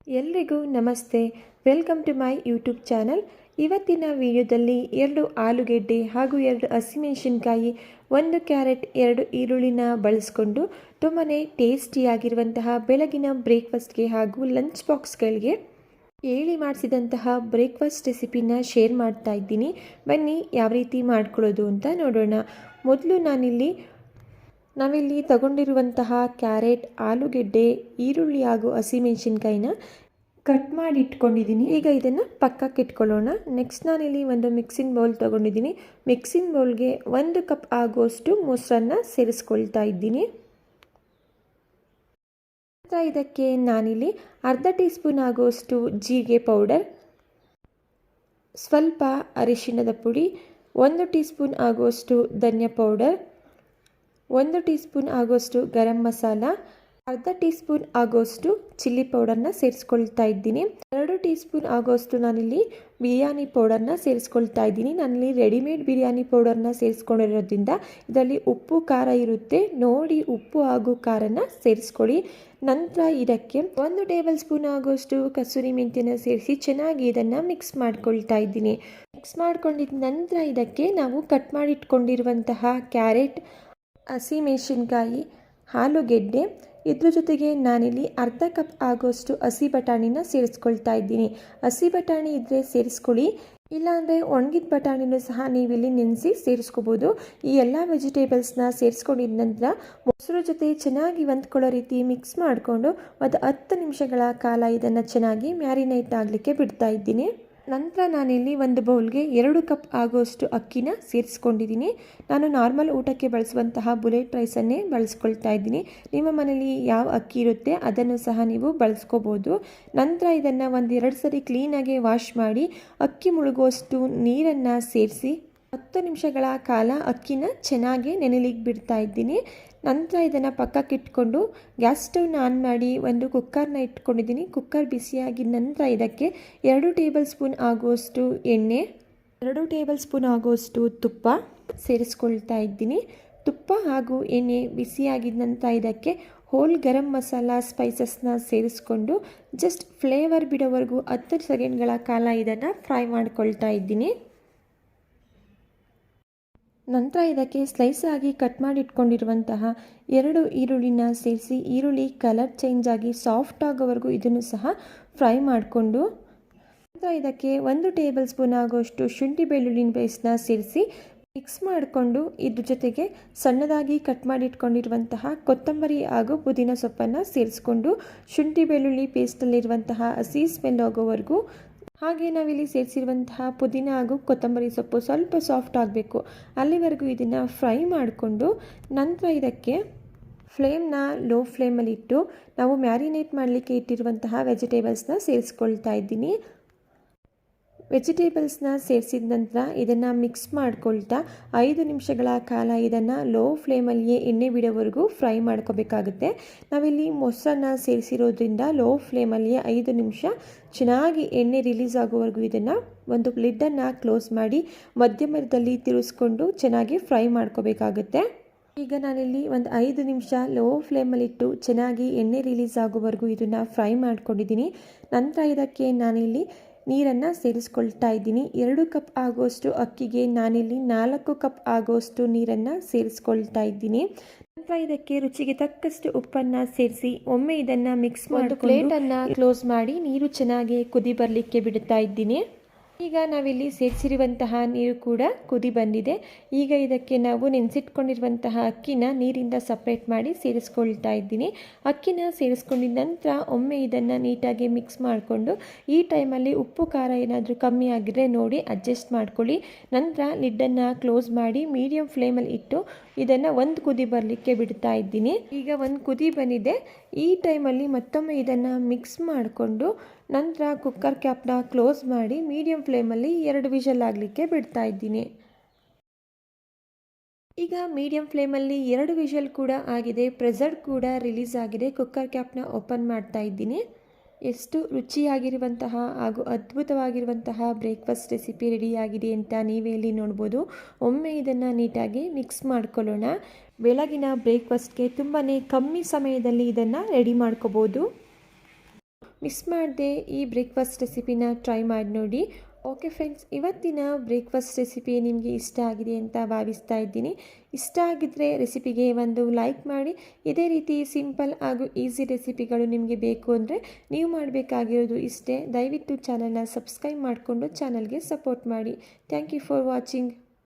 ಎಲ್ರಿಗೂ ನಮಸ್ತೆ. Welcome to my YouTube channel. ಇವತ್ತಿನ ವಿಡಿಯೋದಲ್ಲಿ 2 ಆಲೂಗೆಡ್ಡೆ ಹಾಗೂ 2 ಹಸಿಮೆಣಸಿನಕಾಯಿ, 1 ಕ್ಯಾರೆಟ್, 2 ಈರುಳ್ಳಿನ ಬಳಸ್ಕೊಂಡು ತುಂಬಾ ಟೇಸ್ಟಿಯಾಗಿರುವಂತಹ ಬೆಳಗಿನ ಬ್ರೇಕ್ಫಾಸ್ಟ್ಗೆ ಹಾಗೂ ಲಂಚ್ ಬಾಕ್ಸ್ಗಳಿಗೆ ಹೇಳಿ ಮಾಡಿಸಿದಂತಹ ಬ್ರೇಕ್ಫಾಸ್ಟ್ ರೆಸಿಪಿನ ಶೇರ್ ಮಾಡ್ತಾ ಇದ್ದೀನಿ. ಬನ್ನಿ ಯಾವ ರೀತಿ ಮಾಡ್ಕೊಳ್ಳೋದು ಅಂತ ನೋಡೋಣ. ಮೊದಲು ನಾವಿಲ್ಲಿ ತಗೊಂಡಿರುವಂತಹ ಕ್ಯಾರೆಟ್, ಆಲೂಗೆಡ್ಡೆ, ಈರುಳ್ಳಿ ಹಾಗೂ ಹಸಿಮೆಣಸಿನ್ಕಾಯಿನ ಕಟ್ ಮಾಡಿ ಇಟ್ಕೊಂಡಿದ್ದೀನಿ. ಈಗ ಇದನ್ನು ಪಕ್ಕಕ್ಕೆ ಇಟ್ಕೊಳ್ಳೋಣ. ನೆಕ್ಸ್ಟ್ ನಾನಿಲ್ಲಿ ಒಂದು ಮಿಕ್ಸಿಂಗ್ ಬೌಲ್ ತೊಗೊಂಡಿದ್ದೀನಿ. ಮಿಕ್ಸಿಂಗ್ ಬೌಲ್ಗೆ 1 ಕಪ್ ಆಗುವಷ್ಟು ಮೊಸರನ್ನ ಸೇರಿಸ್ಕೊಳ್ತಾ ಇದ್ದೀನಿ. ಇದಕ್ಕೆ ನಾನಿಲ್ಲಿ ಅರ್ಧ ಟೀ ಸ್ಪೂನ್ ಆಗುವಷ್ಟು ಜೀರಿಗೆ ಪೌಡರ್, ಸ್ವಲ್ಪ ಅರಿಶಿಣದ ಪುಡಿ, 1 ಟೀ ಸ್ಪೂನ್ ಆಗುವಷ್ಟು ಧನಿಯಾ ಪೌಡರ್, 1 ಟೀ ಸ್ಪೂನ್ ಆಗುವಷ್ಟು ಗರಂ ಮಸಾಲ, ಅರ್ಧ ಟೀ ಸ್ಪೂನ್ ಆಗುವಷ್ಟು ಚಿಲ್ಲಿ ಪೌಡರ್ನ ಸೇರಿಸ್ಕೊಳ್ತಾ ಇದ್ದೀನಿ. 2 ಟೀ ಸ್ಪೂನ್ ಆಗುವಷ್ಟು ನಾನಿಲ್ಲಿ ಬಿರಿಯಾನಿ ಪೌಡರ್ನ ಸೇರಿಸ್ಕೊಳ್ತಾ ಇದ್ದೀನಿ. ನಾನಿಲ್ಲಿ ರೆಡಿಮೇಡ್ ಬಿರಿಯಾನಿ ಪೌಡರ್ನ ಸೇರಿಸ್ಕೊಂಡಿರೋದ್ರಿಂದ ಇದರಲ್ಲಿ ಉಪ್ಪು ಖಾರ ಇರುತ್ತೆ, ನೋಡಿ ಉಪ್ಪು ಹಾಗೂ ಖಾರನ ಸೇರಿಸ್ಕೊಳ್ಳಿ. ನಂತರ ಇದಕ್ಕೆ 1 ಟೇಬಲ್ ಸ್ಪೂನ್ ಆಗುವಷ್ಟು ಕಸೂರಿ ಮೆಂತ್ಯನ ಸೇರಿಸಿ ಚೆನ್ನಾಗಿ ಇದನ್ನು ಮಿಕ್ಸ್ ಮಾಡ್ಕೊಳ್ತಾ ಇದ್ದೀನಿ. ಮಿಕ್ಸ್ ಮಾಡ್ಕೊಂಡಿದ್ದ ನಂತರ ಇದಕ್ಕೆ ನಾವು ಕಟ್ ಮಾಡಿಟ್ಕೊಂಡಿರುವಂತಹ ಕ್ಯಾರೆಟ್, ಹಸಿಮೆಣಸಿನಕಾಯಿ, ಆಲೂಗೆಡ್ಡೆ, ಇದ್ರ ಜೊತೆಗೆ ನಾನಿಲ್ಲಿ ಅರ್ಧ ಕಪ್ ಆಗೋಷ್ಟು ಹಸಿ ಬಟಾಣಿನ ಸೇರಿಸ್ಕೊಳ್ತಾ ಇದ್ದೀನಿ. ಹಸಿ ಬಟಾಣಿ ಇದ್ದರೆ ಸೇರಿಸ್ಕೊಳ್ಳಿ, ಇಲ್ಲಾಂದರೆ ಒಣಗಿದ ಬಟಾಣಿನೂ ಸಹ ನೀವಿಲ್ಲಿ ನೆನೆಸಿ ಸೇರಿಸ್ಕೋಬೋದು. ಈ ಎಲ್ಲ ವೆಜಿಟೇಬಲ್ಸ್ನ ಸೇರಿಸ್ಕೊಂಡಿದ ನಂತರ ಮೊಸರು ಜೊತೆ ಚೆನ್ನಾಗಿ ಹೊಂದ್ಕೊಳ್ಳೋ ರೀತಿ ಮಿಕ್ಸ್ ಮಾಡಿಕೊಂಡು ಒಂದು 10 ನಿಮಿಷಗಳ ಕಾಲ ಇದನ್ನು ಚೆನ್ನಾಗಿ ಮ್ಯಾರಿನೇಟ್ ಆಗಲಿಕ್ಕೆ ಬಿಡ್ತಾ ಇದ್ದೀನಿ. ನಂತರ ನಾನಿಲ್ಲಿ ಒಂದು ಬೌಲ್ಗೆ 2 ಕಪ್ ಆಗುವಷ್ಟು ಅಕ್ಕಿನ ಸೇರಿಸ್ಕೊಂಡಿದ್ದೀನಿ. ನಾನು ನಾರ್ಮಲ್ ಊಟಕ್ಕೆ ಬಳಸುವಂತಹ ಬುಲೆಟ್ ರೈಸನ್ನೇ ಬಳಸ್ಕೊಳ್ತಾ ಇದ್ದೀನಿ. ನಿಮ್ಮ ಮನೇಲಿ ಯಾವ ಅಕ್ಕಿ ಇರುತ್ತೆ ಅದನ್ನು ಸಹ ನೀವು ಬಳಸ್ಕೋಬೋದು. ನಂತರ ಇದನ್ನು 1-2 ಸರಿ ಕ್ಲೀನಾಗಿ ವಾಶ್ ಮಾಡಿ ಅಕ್ಕಿ ಮುಳುಗುವಷ್ಟು ನೀರನ್ನು ಸೇರಿಸಿ 10 ನಿಮಿಷಗಳ ಕಾಲ ಅಕ್ಕಿನ ಚೆನ್ನಾಗಿ ನೆನೆಲಿಕ್ಕೆ ಬಿಡ್ತಾ ಇದ್ದೀನಿ. ನಂತರ ಇದನ್ನು ಪಕ್ಕಕ್ಕೆ ಇಟ್ಕೊಂಡು ಗ್ಯಾಸ್ ಸ್ಟವ್ನ ಆನ್ ಮಾಡಿ ಒಂದು ಕುಕ್ಕರ್ನ ಇಟ್ಕೊಂಡಿದ್ದೀನಿ. ಕುಕ್ಕರ್ ಬಿಸಿಯಾಗಿದ ನಂತರ ಇದಕ್ಕೆ 2 ಟೇಬಲ್ ಸ್ಪೂನ್ ಆಗುವಷ್ಟು ಎಣ್ಣೆ, 2 ಟೇಬಲ್ ಸ್ಪೂನ್ ಆಗುವಷ್ಟು ತುಪ್ಪ ಸೇರಿಸ್ಕೊಳ್ತಾ ಇದ್ದೀನಿ. ತುಪ್ಪ ಹಾಗೂ ಎಣ್ಣೆ ಬಿಸಿಯಾಗಿದ ನಂತರ ಇದಕ್ಕೆ ಹೋಲ್ ಗರಂ ಮಸಾಲ ಸ್ಪೈಸಸ್ನ ಸೇರಿಸ್ಕೊಂಡು ಜಸ್ಟ್ ಫ್ಲೇವರ್ ಬಿಡೋವರೆಗೂ 10 ಸೆಕೆಂಡ್ಗಳ ಕಾಲ ಇದನ್ನು ಫ್ರೈ ಮಾಡ್ಕೊಳ್ತಾ ಇದ್ದೀನಿ. ನಂತರ ಇದಕ್ಕೆ ಸ್ಲೈಸ್ ಆಗಿ ಕಟ್ ಮಾಡಿ ಇಟ್ಕೊಂಡಿರುವಂತಹ 2 ಈರುಳ್ಳಿನ ಸೇರಿಸಿ ಈರುಳ್ಳಿ ಕಲರ್ ಚೇಂಜ್ ಆಗಿ ಸಾಫ್ಟ್ ಆಗೋವರೆಗೂ ಇದನ್ನು ಸಹ ಫ್ರೈ ಮಾಡಿಕೊಂಡು ನಂತರ ಇದಕ್ಕೆ 1 ಟೇಬಲ್ ಸ್ಪೂನ್ ಆಗುವಷ್ಟು ಶುಂಠಿ ಬೆಳ್ಳುಳ್ಳಿನ ಪೇಸ್ಟ್ನ ಸೇರಿಸಿ ಮಿಕ್ಸ್ ಮಾಡಿಕೊಂಡು ಇದ್ರ ಜೊತೆಗೆ ಸಣ್ಣದಾಗಿ ಕಟ್ ಮಾಡಿ ಇಟ್ಕೊಂಡಿರುವಂತಹ ಕೊತ್ತಂಬರಿ ಹಾಗೂ ಪುದೀನ ಸೊಪ್ಪನ್ನು ಸೇರಿಸ್ಕೊಂಡು ಶುಂಠಿ ಬೆಳ್ಳುಳ್ಳಿ ಪೇಸ್ಟಲ್ಲಿರುವಂತಹ ಹಸಿ ಸ್ಮೆಲ್ ಹೋಗೋವರೆಗೂ, ಹಾಗೆ ನಾವಿಲ್ಲಿ ಸೇರಿಸಿರುವಂತಹ ಪುದೀನ ಹಾಗೂ ಕೊತ್ತಂಬರಿ ಸೊಪ್ಪು ಸ್ವಲ್ಪ ಸಾಫ್ಟ್ ಆಗಬೇಕು ಅಲ್ಲಿವರೆಗೂ ಇದನ್ನು ಫ್ರೈ ಮಾಡಿಕೊಂಡು ನಂತರ ಇದಕ್ಕೆ ಫ್ಲೇಮ್ನ ಲೋ ಫ್ಲೇಮಲ್ಲಿಟ್ಟು ನಾವು ಮ್ಯಾರಿನೇಟ್ ಮಾಡಲಿಕ್ಕೆ ಇಟ್ಟಿರುವಂತಹ ವೆಜಿಟೇಬಲ್ಸ್ನ ಸೇರಿಸ್ಕೊಳ್ತಾ ಇದ್ದೀನಿ. ವೆಜಿಟೇಬಲ್ಸ್ನ ಸೇರಿಸಿದ ನಂತರ ಇದನ್ನು ಮಿಕ್ಸ್ ಮಾಡ್ಕೊಳ್ತಾ 5 ನಿಮಿಷಗಳ ಕಾಲ ಇದನ್ನು ಲೋ ಫ್ಲೇಮಲ್ಲಿಯೇ ಎಣ್ಣೆ ಬಿಡೋವರೆಗೂ ಫ್ರೈ ಮಾಡ್ಕೋಬೇಕಾಗುತ್ತೆ. ನಾವಿಲ್ಲಿ ಮೊಸರನ್ನ ಸೇರಿಸಿರೋದ್ರಿಂದ ಲೋ ಫ್ಲೇಮಲ್ಲಿಯೇ 5 ನಿಮಿಷ ಚೆನ್ನಾಗಿ ಎಣ್ಣೆ ರಿಲೀಸ್ ಆಗೋವರೆಗೂ ಇದನ್ನು ಒಂದು ಲಿಡ್ಡನ್ನು ಕ್ಲೋಸ್ ಮಾಡಿ ಮಧ್ಯಮದಲ್ಲಿ ತಿರುಗಿಸ್ಕೊಂಡು ಚೆನ್ನಾಗಿ ಫ್ರೈ ಮಾಡ್ಕೋಬೇಕಾಗುತ್ತೆ. ಈಗ ನಾನಿಲ್ಲಿ ಒಂದು 5 ನಿಮಿಷ ಲೋ ಫ್ಲೇಮಲ್ಲಿಟ್ಟು ಚೆನ್ನಾಗಿ ಎಣ್ಣೆ ರಿಲೀಸ್ ಆಗೋವರೆಗೂ ಇದನ್ನು ಫ್ರೈ ಮಾಡ್ಕೊಂಡಿದ್ದೀನಿ. ನಂತರ ಇದಕ್ಕೆ ನಾನಿಲ್ಲಿ ನೀರನ್ನು ಸೇರಿಸ್ಕೊಳ್ತಾ ಇದ್ದೀನಿ. 2 ಕಪ್ ಆಗುವಷ್ಟು ಅಕ್ಕಿಗೆ ನಾನಿಲ್ಲಿ 4 ಕಪ್ ಆಗುವಷ್ಟು ನೀರನ್ನು ಸೇರಿಸ್ಕೊಳ್ತಾ ಇದ್ದೀನಿ. ನಂತರ ಇದಕ್ಕೆ ರುಚಿಗೆ ತಕ್ಕಷ್ಟು ಉಪ್ಪನ್ನು ಸೇರಿಸಿ ಒಮ್ಮೆ ಇದನ್ನು ಮಿಕ್ಸ್ ಮಾಡಿ ಪ್ಲೇಟನ್ನು ಕ್ಲೋಸ್ ಮಾಡಿ ನೀರು ಚೆನ್ನಾಗಿ ಕುದಿ ಬರಲಿಕ್ಕೆ ಬಿಡ್ತಾ ಇದ್ದೀನಿ. ಈಗ ನಾವಿಲ್ಲಿ ಸೇರಿಸಿರುವಂತಹ ನೀರು ಕೂಡ ಕುದಿ ಬಂದಿದೆ. ಈಗ ಇದಕ್ಕೆ ನಾವು ನೆನೆಸಿಟ್ಕೊಂಡಿರುವಂತಹ ಅಕ್ಕಿನ ನೀರಿಂದ ಸಪ್ರೇಟ್ ಮಾಡಿ ಸೇರಿಸ್ಕೊಳ್ತಾ ಇದ್ದೀನಿ. ಅಕ್ಕಿನ ಸೇರಿಸ್ಕೊಂಡಿದ ನಂತರ ಒಮ್ಮೆ ಇದನ್ನು ನೀಟಾಗಿ ಮಿಕ್ಸ್ ಮಾಡಿಕೊಂಡು ಈ ಟೈಮಲ್ಲಿ ಉಪ್ಪು ಖಾರ ಏನಾದರೂ ಕಮ್ಮಿ ಆಗಿದ್ರೆ ನೋಡಿ ಅಡ್ಜಸ್ಟ್ ಮಾಡ್ಕೊಳ್ಳಿ. ನಂತರ ಲಿಡ್ಡನ್ನು ಕ್ಲೋಸ್ ಮಾಡಿ ಮೀಡಿಯಂ ಫ್ಲೇಮಲ್ಲಿ ಇಟ್ಟು ಇದನ್ನು 1 ಕುದಿ ಬರಲಿಕ್ಕೆ ಬಿಡ್ತಾ ಇದ್ದೀನಿ. ಈಗ 1 ಕುದಿ ಬಂದಿದೆ. ಈ ಟೈಮಲ್ಲಿ ಮತ್ತೊಮ್ಮೆ ಇದನ್ನು ಮಿಕ್ಸ್ ಮಾಡಿಕೊಂಡು ನಂತರ ಕುಕ್ಕರ್ ಕ್ಯಾಪ್ನ ಕ್ಲೋಸ್ ಮಾಡಿ ಮೀಡಿಯಂ ಫ್ಲೇಮಲ್ಲಿ 2 ವಿಷಲ್ ಆಗಲಿಕ್ಕೆ ಬಿಡ್ತಾ ಇದ್ದೀನಿ. ಈಗ ಮೀಡಿಯಂ ಫ್ಲೇಮಲ್ಲಿ 2 ವಿಷಲ್ ಕೂಡ ಆಗಿದೆ, ಪ್ರೆಷರ್ ಕೂಡ ರಿಲೀಸ್ ಆಗಿದೆ. ಕುಕ್ಕರ್ ಕ್ಯಾಪ್ನ ಓಪನ್ ಮಾಡ್ತಾ ಇದ್ದೀನಿ. ಎಷ್ಟು ರುಚಿಯಾಗಿರುವಂತಹ ಹಾಗೂ ಅದ್ಭುತವಾಗಿರುವಂತಹ ಬ್ರೇಕ್ಫಾಸ್ಟ್ ರೆಸಿಪಿ ರೆಡಿಯಾಗಿದೆ ಅಂತ ನೀವೇ ಇಲ್ಲಿ ನೋಡ್ಬೋದು. ಒಮ್ಮೆ ಇದನ್ನು ನೀಟಾಗಿ ಮಿಕ್ಸ್ ಮಾಡ್ಕೊಳ್ಳೋಣ. ಬೆಳಗಿನ ಬ್ರೇಕ್ಫಾಸ್ಟ್ಗೆ ತುಂಬಾ ಕಮ್ಮಿ ಸಮಯದಲ್ಲಿ ಇದನ್ನು ರೆಡಿ ಮಾಡ್ಕೋಬೋದು. ಮಿಸ್ ಮಾಡದೆ ಈ ಬ್ರೇಕ್ಫಾಸ್ಟ್ ರೆಸಿಪಿನ ಟ್ರೈ ಮಾಡಿ ನೋಡಿ. ಓಕೆ ಫ್ರೆಂಡ್ಸ್, ಇವತ್ತಿನ ಬ್ರೇಕ್ಫಾಸ್ಟ್ ರೆಸಿಪಿ ನಿಮಗೆ ಇಷ್ಟ ಆಗಿದೆ ಅಂತ ಭಾವಿಸ್ತಾ ಇದ್ದೀನಿ. ಇಷ್ಟ ಆಗಿದ್ದರೆ ರೆಸಿಪಿಗೆ ಒಂದು ಲೈಕ್ ಮಾಡಿ. ಇದೇ ರೀತಿ ಸಿಂಪಲ್ ಹಾಗೂ ಈಸಿ ರೆಸಿಪಿಗಳು ನಿಮಗೆ ಬೇಕು ಅಂದರೆ ನೀವು ಮಾಡಬೇಕಾಗಿರೋದು ಇಷ್ಟೇ. ದಯವಿಟ್ಟು ಚಾನಲ್ನ ಸಬ್ಸ್ಕ್ರೈಬ್ ಮಾಡಿಕೊಂಡು ಚಾನಲ್ಗೆ ಸಪೋರ್ಟ್ ಮಾಡಿ. Thank you for watching.